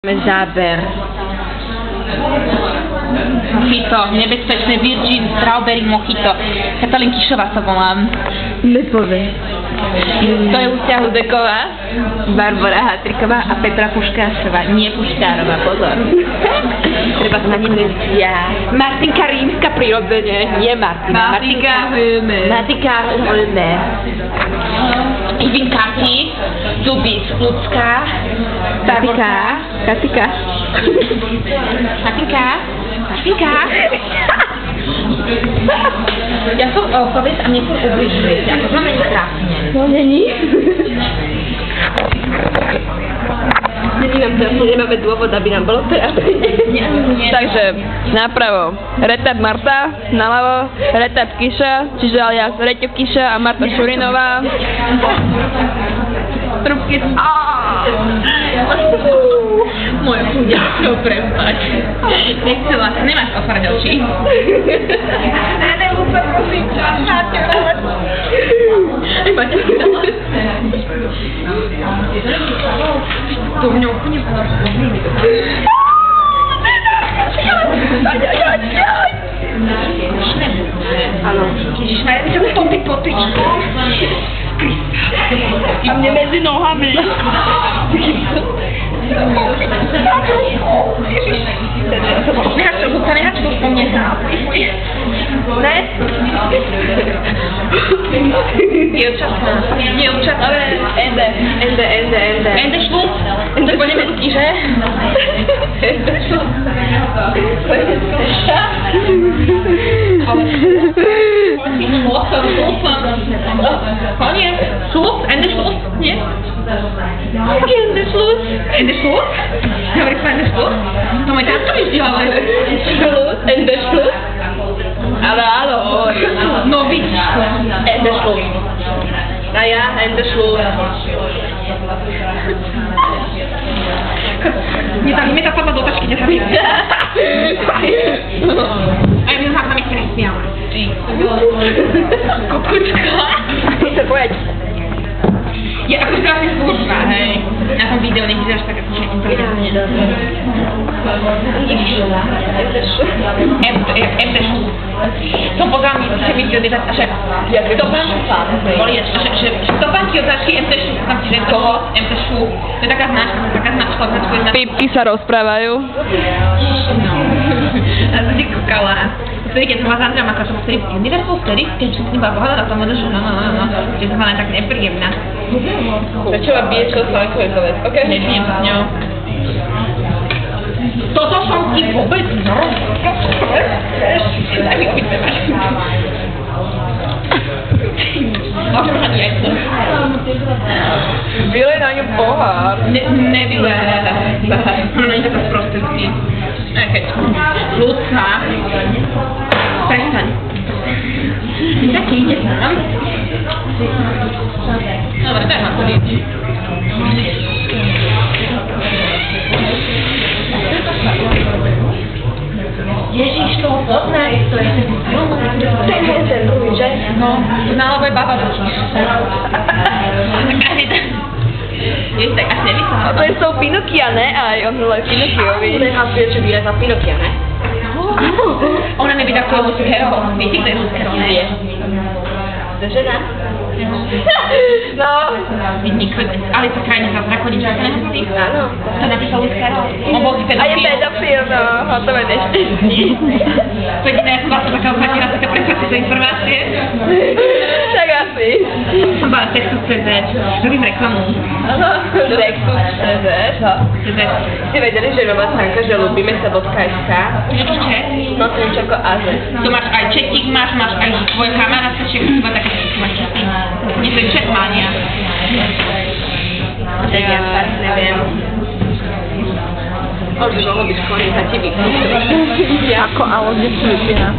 Záber. Mojito, nebezpečné Virgin Strawberry Mojito. Katalín Kišová sa volám. Nepovej. To je u vzťahu Deková, Barbora Hatriková a Petra Puškášová. Nie Puškárová, pozor. Treba sa nemyslieť ja. Martinka Rímska prirodzene, nie Martina. Martinka Hömer. Martinka Hömer. Ivin Kati, Zubis Lucka, Barborka. Katika. Katinka. Katinka. Ja som Olkovec a mne som ubližujete. Ako to není krásne. No není. Není nám krásne, nemáme dôvod, aby nám bolo trápne. Takže napravo retard Marta, naľavo retard Kiša, čiže alias Reťo Kiša a Marta Šurinová. Trubky Moje chudiačko, prepáč. Nechcela sa, nemáš otvárať oči. Nelúca, prosím ťa, máte rád. Máte rád. To mňa úplne Áno. Ježišmarja, ty sa v tom ty potičko. A mne medzi nohami. Nehač to, Zuzka, nehač to, nechá. Ne? Dievčatá. Ale Ende. Ende šlúc. To po nemecky, že? Ende šlúc. Ale koniec. Šlúc? Ende šlúc? Nie? Ende šlúc. Ende šlúc? Hovorí sa Ende šlúc? To môj táto mi zdieľa, ale... Šlúc. Ende šlúc. Ale áno, hovorí. No vidíš. Ende šlúc. A ja Ende šlúc. Nie tá padla do tačky, kde sa mi... A ja mi hlavne Kristian. Kukučka. Chcem povedať. Je ako krásne služba, hej. Na tom videu nevyzeráš tak ako inteligentne. MD šlúc. To podľa mňa si myslel, že stopánky od značky MD šlúc, tam si že toho MD šlúc. To je taká značka, Pipky sa rozprávajú. No. A to si kúkala. Vtedy, keď som vás Andrea Maka, som vtedy univerzál vtedy, keď som s ním bola pohľadala, tam že no. Že som bola tak nepríjemná. Prečo ma bije čo sa ako je to vec? OK. Nežijem s ňou. Toto som ti vôbec daj mi obyť máš. Môžem mať jajco. Vylej na ňu pohár. Nevylej. Ona je taká sprostutky. Keď ľudka. Prestaň. Ty taký ide tam. Dobre, daj ma to lieči. Ježiš, toho poznáš, to je ten film. Ten druhý, že? No, to nálovo je baba dočí. Je tak asi nevyslala. To je s tou Pinokia, ne? Aj on hrál Pinokiovi. Nehlasuje, že vyjde za Pinokia, ne? Ona neví, ako je Lucero. Viete, kto je Lucero, ne? Vie. To je žena? No. Ale to krajne za zrakoniča, to nemusí. Áno. To napísal Lucero. On bol si A je pedofil. pedofil, no. Hotové nešťastie. To je iné, ja som vlastne taká uplatila také presvedčíte informácie. Tak asi. Som bola Sexus.cz. Robím reklamu. Áno. Sexus.cz. CZ. Ste vedeli, že nová stránka, že ľúbime sa.sk? Niečo čet? No to niečo ako AZ. Tu máš aj četík, máš aj tvoj kamarátka, všetko iba také čety. Nie, to je četmania. Tak ja fakt neviem. On by mohol byť koniec a ti vypnúť. Ako, ale kde sú vypína?